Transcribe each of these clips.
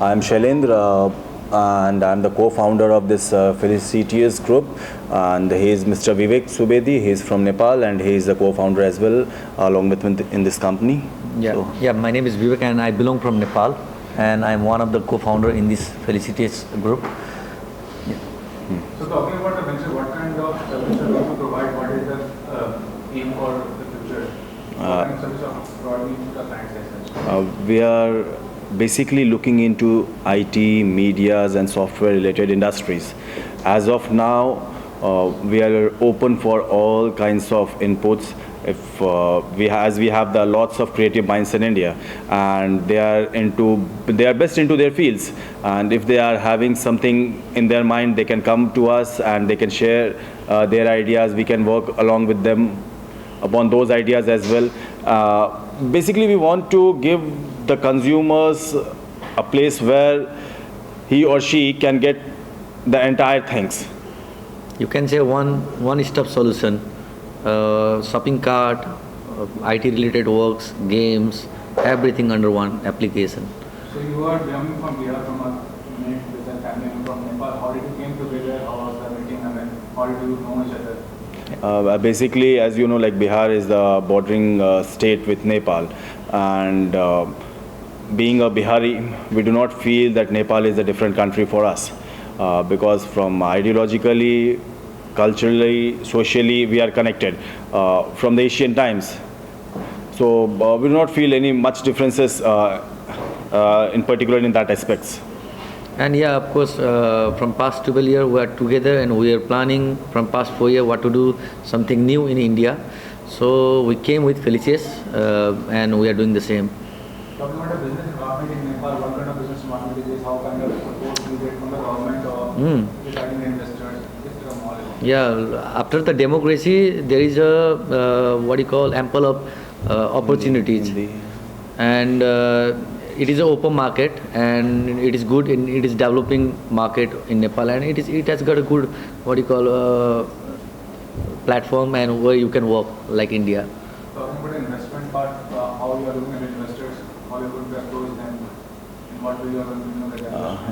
I'm Shailendra, and I'm the co-founder of this Felicitious group. And he is Mr. Vivek Subedi. He is from Nepal, and he is the co-founder as well, along with me in this company. Yeah. My name is Vivek, and I belong from Nepal, and I'm one of the co-founder in this Felicitious group. So talking about the venture, what kind of service are you to provide? What is the aim for the future? What kind of service are providing to the clients as such? We are basically looking into IT, medias, and software-related industries. As of now, we are open for all kinds of inputs. If as we have the lots of creative minds in India, and they are best into their fields, and if they are having something in their mind, they can come to us and they can share their ideas. We can work along with them upon those ideas as well. Basically, we want to give the consumers a place where he or she can get the entire things. You can say one-stop solution, shopping cart, IT-related works, games, everything under one application. So you are belonging from Bihar, from a unit with a family from Nepal. How did you came together? How was the meeting? I mean, how did you know each other? Basically, as you know, like Bihar is the bordering state with Nepal, and being a Bihari, we do not feel that Nepal is a different country for us, because from ideologically, culturally, socially, we are connected from the Asian times. So we do not feel any much differences in particular in that aspects. And yeah, of course, from past 12 years we are together, and we are planning from past 4 years what to do something new in India. So we came with Felicitious, and we are doing the same. Talking about the business environment in Nepal, what kind of business environment it is? How kind of support you get from the government or regarding the investors? Just a knowledge. Yeah, after the democracy, there is a ample of opportunities, and it is an open market, and it is good, and it is developing market in Nepal, and it has got a good platform, and where you can work like India. Talking about the investment part, how you are looking at investors, how you are going to approach them, and what way you are going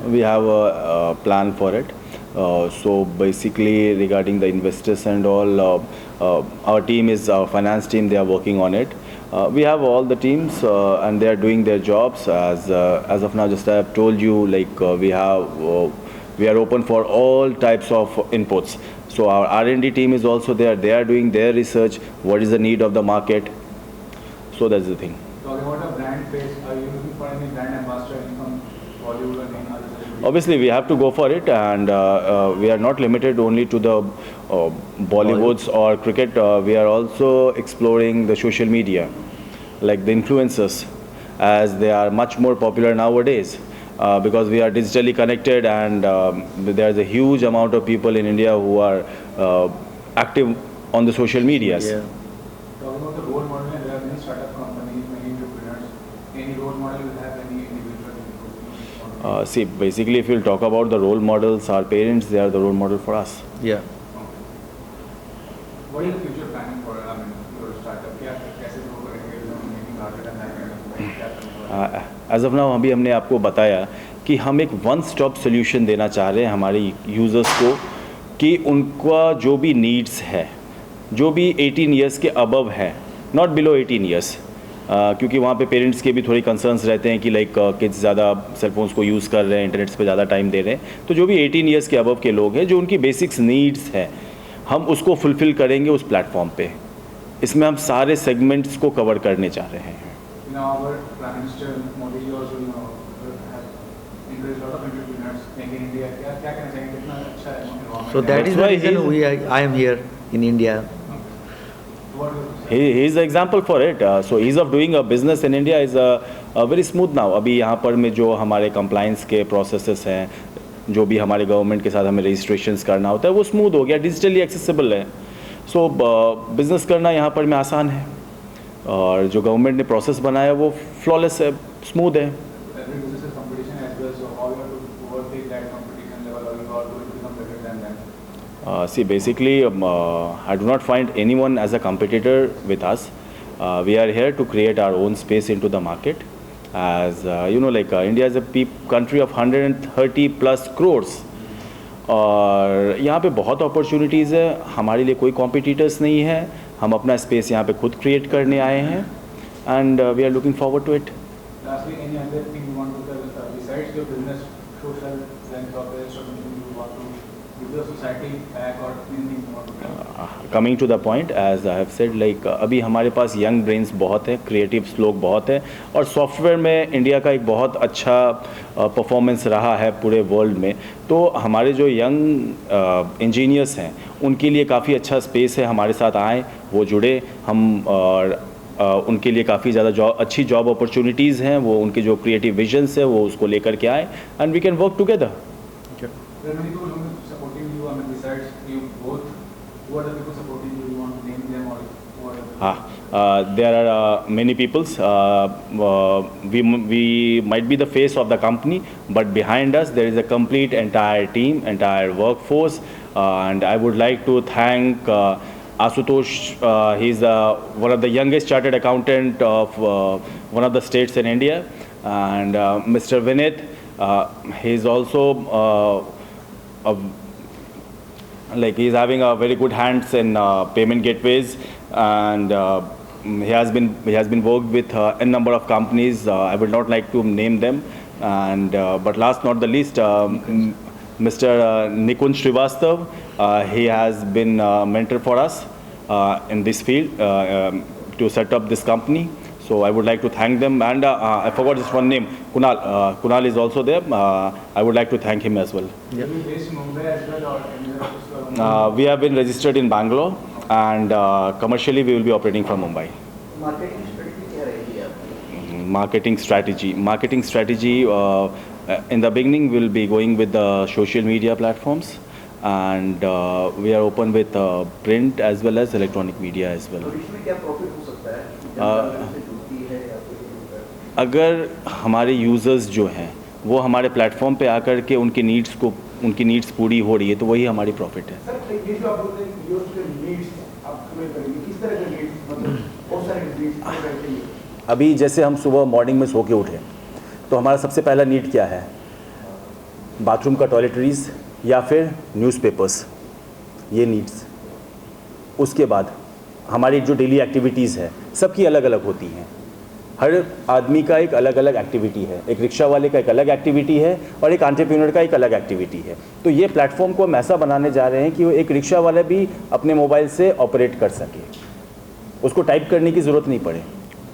to We have a plan for it. So basically, regarding the investors and all, our team is our finance team. They are working on it. We have all the teams, and they are doing their jobs. As of now, just I have told you, like we are open for all types of inputs. So our R&D team is also there. They are doing their research. What is the need of the market? So that's the thing. Talking about a brand face, are you looking for any brand ambassador from Bollywood or any other celebrity? Obviously, we have to go for it, and we are not limited only to the Bollywoods or cricket. We are also exploring the social media, like the influencers, as they are much more popular nowadays, because we are digitally connected, and there is a huge amount of people in India who are active on the social medias. Yeah. Talking about the role model, there are many startup companies, many entrepreneurs. Any role model will have any individual? See, basically, if you'll talk about the role models, our parents, they are the role model for us. Yeah. What is the future planning for your startup? कैसे grow करेंगे? Making larger than that kind of thing? क्या करेंगे? As of now अभी हमने आपको बताया कि हम एक वन स्टॉप सोल्यूशन देना चाह रहे हैं हमारे यूज़र्स को, कि उनका जो भी नीड्स है, जो भी 18 ईयर्स के अबव है, नॉट बिलो 18 ईयर्स, क्योंकि वहाँ पे पेरेंट्स के भी थोड़ी कंसर्न्स रहते हैं कि लाइक किड्स ज़्यादा सेलफोन्स को यूज़ कर रहे हैं, इंटरनेट्स पे ज़्यादा टाइम दे रहे हैं. तो जो भी 18 ईयर्स के अबव के लोग हैं, जो उनकी बेसिक्स नीड्स है, हम उसको फुलफ़िल करेंगे उस प्लेटफॉर्म पे. इसमें हम सारे सेगमेंट्स को कवर करने चाह रहे हैं. Our Prime Minister Modi ji also have encouraged a lot of entrepreneurs in India. क्या कहना चाहेंगे? कितना अच्छा है environment? So that is the reason I am here in India. He is the example for it. So ease of doing a business in India is very smooth now. अभी यहाँ पर में जो हमारे compliance के processes हैं, जो भी हमारे गवर्नमेंट के साथ हमें रजिस्ट्रेशंस करना होता है, वो स्मूथ हो गया, डिजिटली एक्सेसिबल है. सो बिज़नेस करना यहाँ पर में आसान है, और जो गवर्नमेंट ने प्रोसेस बनाया वो फ्लॉलेस है, स्मूथ है. See, basically, I do not find anyone as a competitor with us. We are here to create our own space into the market, as India is a country of 130 plus crores, और यहाँ पे बहुत opportunities है. हमारे लिए कोई competitors नहीं है. हम अपना स्पेस यहाँ पे खुद क्रिएट करने आए हैं, and we are looking forward to it. Lastly, any other thing you want to tell besides your business, social philanthropist, or something you want to give the society back, or anything you want to tell? Coming to the point, as I have said, अभी हमारे पास young brains बहुत है, creatives लोग बहुत है, और software में India का एक बहुत अच्छा परफॉर्मेंस रहा है पूरे वर्ल्ड में. तो हमारे जो यंग इंजीनियर्स हैं उनके लिए काफ़ी अच्छा स्पेस है. हमारे साथ आए, वो जुड़े, हम और उनके लिए काफ़ी ज़्यादा अच्छी जॉब अपॉर्चुनिटीज़ हैं. वो उनके जो क्रिएटिव विजन्स है वो उसको लेकर के आए, and we can work together. There are many people who are supporting you. I mean, besides you both, who are the people supporting you? You want to name them, or who are the There are many peoples. We might be the face of the company, but behind us there is a complete entire team, entire workforce, and I would like to thank Asutosh. He's one of the youngest chartered accountant of one of the states in India, and Mr. Vinit. He's also he's having a very good hands in payment gateways, and he has been worked with a number of companies. I would not like to name them, and but last not the least, Mr. Nikunj Srivastav. He has been a mentor for us in this field to set up this company. So I would like to thank them, and I forgot this one name, Kunal. Kunal is also there. I would like to thank him as well. Are you based in Mumbai as well, or anywhere else? We have been registered in Bangalore, and commercially we will be operating from Mumbai. Marketing strategy क्या रहेगी आपकी? Marketing strategy. In the beginning, we'll be going with the social media platforms, and we are open with print as well as electronic media as well. तो इसमें क्या profit हो सकता है? जनता से जुड़ती है या कोई? अगर हमारे यूज़र्स जो हैं वो हमारे प्लेटफॉर्म पे आकर के उनकी नीड्स पूरी हो रही है, तो वही हमारी प्रॉफिट है. सर, ये जो आप बोलते हैं यूज़र के नीड्स आप पूरे करेंगे, किस तरह के नीड्स, मतलब बहुत सारे नीड्स रहते हैं. अभी जैसे हम सुबह मॉर्निंग में सो के उठे, तो हमारा सबसे पहला नीड क्या है? बाथरूम का टॉयलेटरीज या फिर न्यूज़पेपर्स, ये नीड्स. उसके बाद हमारी जो डेली एक्टिविटीज़ है सबकी अलग अलग होती हैं. हर आदमी का एक अलग अलग एक्टिविटी है. एक रिक्शा वाले का एक अलग एक्टिविटी है, और एक एंटरप्रेन्योर का एक अलग एक्टिविटी है. तो ये प्लेटफॉर्म को हम ऐसा बनाने जा रहे हैं कि वो एक रिक्शा वाला भी अपने मोबाइल से ऑपरेट कर सके, उसको टाइप करने की ज़रूरत नहीं पड़े.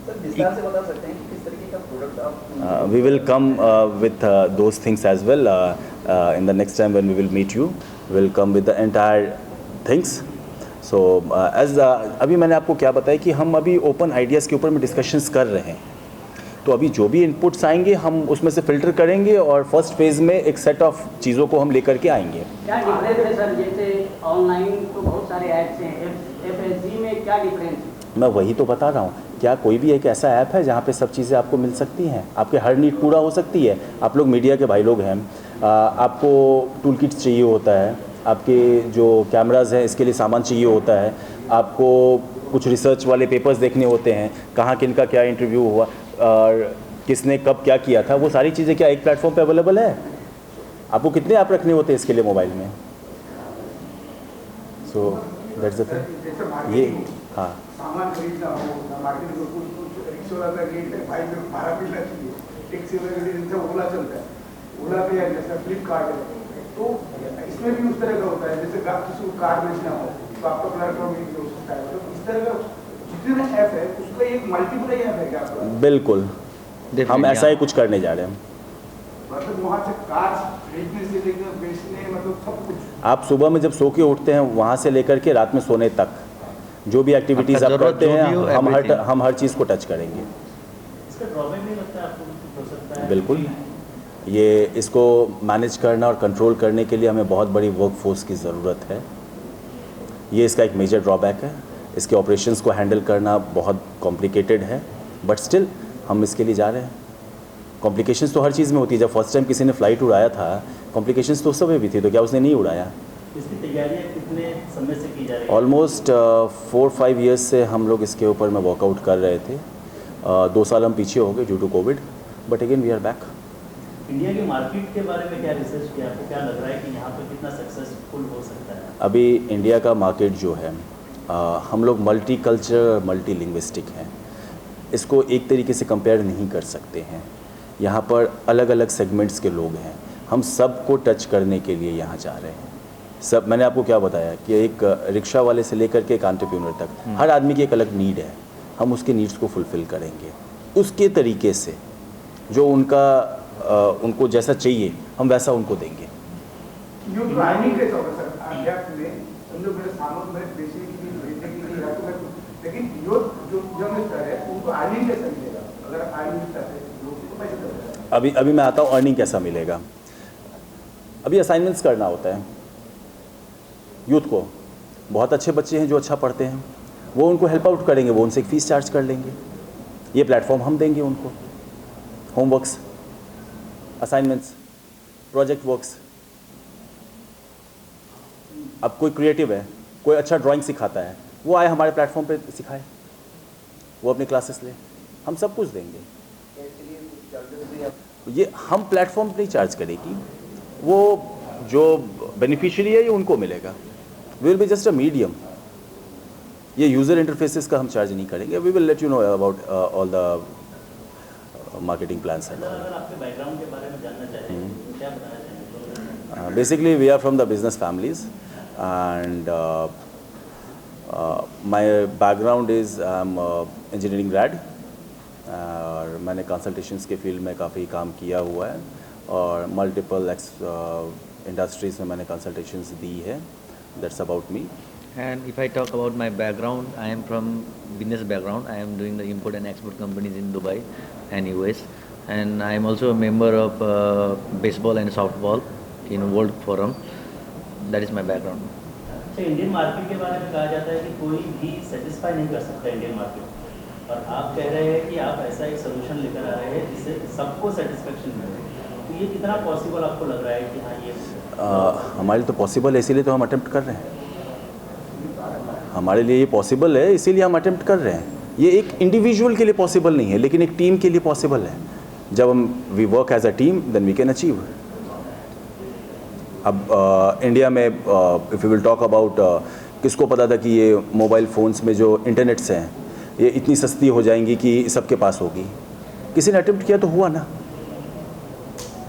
सर, विस्तार से बता सकते हैं कि किस तरीके का प्रोडक्ट आप? We will come with those things as well in the next time when we will meet you. We'll come with the entire things. So as अभी मैंने आपको क्या बताया कि हम अभी ओपन आइडियाज़ के ऊपर में डिस्कशंस कर रहे हैं. तो अभी जो भी इनपुट्स आएंगे हम उसमें से फ़िल्टर करेंगे, और फर्स्ट फेज़ में एक सेट ऑफ चीज़ों को हम लेकर के आएंगे. क्या डिफरेंस है सर? जैसे ऑनलाइन तो बहुत सारे ऐप्स हैं, FSG में क्या डिफरेंस है? मैं वही तो बता रहा हूँ. क्या कोई भी एक ऐसा ऐप है जहाँ पे सब चीज़ें आपको मिल सकती हैं, आपके हर नीड पूरा हो सकती है? आप लोग मीडिया के भाई लोग हैं, आपको टूल किट्स चाहिए होता है, आपके जो कैमराज़ हैं इसके लिए सामान चाहिए होता है, आपको कुछ रिसर्च वाले पेपर्स देखने होते हैं, कहाँ किनका क्या इंटरव्यू हुआ और किसने कब क्या किया था, वो सारी चीज़ें क्या एक प्लेटफॉर्म पे अवेलेबल है? आपको कितने ऐप रखने होते हैं इसके लिए मोबाइल में? So that's the thing. ये हाँ, सामान खरीदना हो मार्केट में, कुछ रिक्शा वाला का रेट है, बाइक में भाड़ा मिलना चाहिए, टैक्सी वाला का रेट जैसे ओला चलता है, ओला पे या जैसा फ्लिपकार्ट है, तो इसमें भी उस तरह का होता है. जैसे किसी को कार बेचना हो तो आपका प्लेटफॉर्म भी हो सकता है. तो इस तरह का जितने भी ऐप है उसका एक मल्टीपल ऐप है क्या आपका? बिल्कुल, हम ऐसा ही कुछ करने जा रहे हैं. मतलब वहाँ से कार खरीदने से लेकर बेचने, मतलब सब कुछ. आप सुबह में जब सो के उठते हैं वहाँ से लेकर के रात में सोने तक जो भी एक्टिविटीज़ आप करते हैं, हम हर चीज़ को टच करेंगे. इसका ड्रॉबैक नहीं लगता है आपको? हो सकता है बिल्कुल. ये इसको मैनेज करना और कंट्रोल करने के लिए हमें बहुत बड़ी वर्कफोर्स की ज़रूरत है. ये इसका एक मेजर ड्रॉबैक है. इसके ऑपरेशंस को हैंडल करना बहुत कॉम्प्लिकेटेड है, बट स्टिल हम इसके लिए जा रहे हैं. कॉम्प्लिकेशंस तो हर चीज़ में होती है. जब फर्स्ट टाइम किसी ने फ़्लाइट उड़ाया था, कॉम्प्लिकेशंस तो उस समय भी थी, तो क्या उसने नहीं उड़ाया? इसकी तैयारियां कितने समय से की जा रही है? ऑलमोस्ट 4-5 ईयर्स से हम लोग इसके ऊपर में वर्कआउट कर रहे थे. 2 साल हम पीछे हो गए due to covid, But again, we are back. India की मार्केट के बारे में क्या रिसर्च किया, आपको क्या लग रहा है कि यहाँ पे कितना सक्सेसफुल हो सकता है? अभी इंडिया का मार्केट जो है, हम लोग मल्टी कल्चर मल्टी लिंग्विस्टिक हैं, इसको एक तरीके से कंपेयर नहीं कर सकते हैं। यहाँ पर अलग अलग सेगमेंट्स के लोग हैं, हम सबको टच करने के लिए यहाँ जा रहे हैं। सब, मैंने आपको क्या बताया कि एक रिक्शा वाले से लेकर के एक एंटरप्रेन्योर तक हर आदमी की एक अलग नीड है, हम उसके नीड्स को फुलफ़िल करेंगे उसके तरीके से, जो उनको जैसा चाहिए हम वैसा उनको देंगे। यूथ प्लानिंग कैसा होगा सर अध्यात्म में? समझो मेरे सालों में बेसिकली भेजने के लिए या तो मैं, लेकिन यूथ जो यंग स्टार है उनको अर्निंग कैसा मिलेगा? अगर अर्निंग चाहते हैं लोग तो पैसे देगा। अभी मैं आता हूँ अर्निंग कैसा मिलेगा। अभी असाइनमेंट्स करना होता है यूथ को, बहुत अच्छे बच्चे हैं जो अच्छा पढ़ते हैं, वो उनको हेल्प आउट करेंगे, वो उनसे एक फ़ीस चार्ज कर लेंगे, ये प्लेटफॉर्म हम देंगे उनको। Homeworks, assignments, project works. अब कोई क्रिएटिव है, कोई अच्छा ड्राइंग सिखाता है, वो आए हमारे प्लेटफॉर्म पे सिखाए, वो अपनी क्लासेस ले, हम सब कुछ देंगे। ये हम प्लेटफॉर्म नहीं चार्ज करेगी, वो जो बेनिफिशियरी है ये उनको मिलेगा। We will be just a medium. ये यूज़र इंटरफेसेस का हम चार्ज नहीं करेंगे। We will let you know about all the marketing plans and अगर आपके बैकग्राउंड के बारे में जानना चाहें तो क्या बताना चाहेंगे? Basically, we are from the business families, and my background is I'm engineering grad, और मैंने कंसल्टेशंस के फील्ड में काफ़ी काम किया हुआ है और मल्टीपल इंडस्ट्रीज़ में मैंने कंसल्टेशंस दी है। That's about me. And if I talk about my background, I am from business background. I am doing the import and export companies in Dubai and US, and I am also a member of baseball and softball in World Forum. That is my background. अच्छा, Indian market के बारे में कहा जाता है कि कोई भी सेटिस्फाई नहीं कर सकता इंडियन मार्केट, और आप कह रहे हैं कि आप ऐसा एक सोल्यूशन लेकर आ रहे हैं जिससे सबको सेटिस्फेक्शन मिले, तो ये कितना पॉसिबल आपको लग रहा है कि हाँ ये हमारे लिए तो पॉसिबल है, इसीलिए तो हम अटेम्प्ट कर रहे हैं। हमारे लिए ये पॉसिबल है, इसीलिए हम अटेम्प्ट कर रहे हैं। ये एक इंडिविजुअल के लिए पॉसिबल नहीं है, लेकिन एक टीम के लिए पॉसिबल है। जब हम we work as a team then we can achieve. अब इंडिया में if you will talk about, किसको पता था कि ये मोबाइल फ़ोन्स में जो इंटरनेट्स हैं ये इतनी सस्ती हो जाएंगी कि सबके पास होगी? किसी ने अटेम्प्ट किया तो हुआ ना,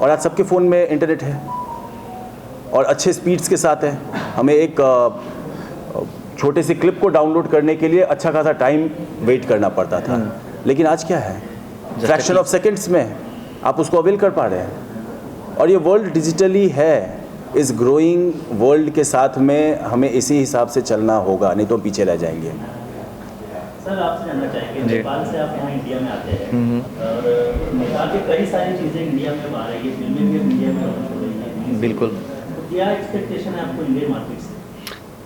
और आज सबके फ़ोन में इंटरनेट है और अच्छे स्पीड्स के साथ है। हमें एक छोटे से क्लिप को डाउनलोड करने के लिए अच्छा खासा टाइम वेट करना पड़ता था, लेकिन आज क्या है, फ्रैक्शन ऑफ सेकंड्स में आप उसको अवेल कर पा रहे हैं। और ये वर्ल्ड डिजिटली है, इस ग्रोइंग वर्ल्ड के साथ में हमें इसी हिसाब से चलना होगा, नहीं तो हम पीछे रह जाएंगे। सर आपसे जानना चाहेंगे, नेपाल से आप यहाँ इंडिया में आते हैं और नेपाल की कई सारी चीज़ें इंडिया में आ रही है, फिल्में भी इंडिया में लॉन्च हो रही हैं। बिल्कुल, तो क्या एक्सपेक्टेशन है आपको इंडियन मार्केट से?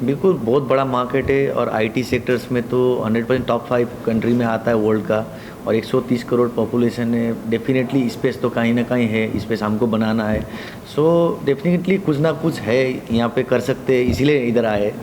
बिल्कुल बहुत बड़ा मार्केट है, और आईटी सेक्टर्स में तो 100% टॉप 5 कंट्री में आता है वर्ल्ड का, और 130 करोड़ पॉपुलेशन है। डेफिनेटली स्पेस तो कहीं ना कहीं है, स्पेस हमको बनाना है। सो डेफिनेटली कुछ ना कुछ है यहाँ पे कर सकते हैं, इसीलिए इधर आए।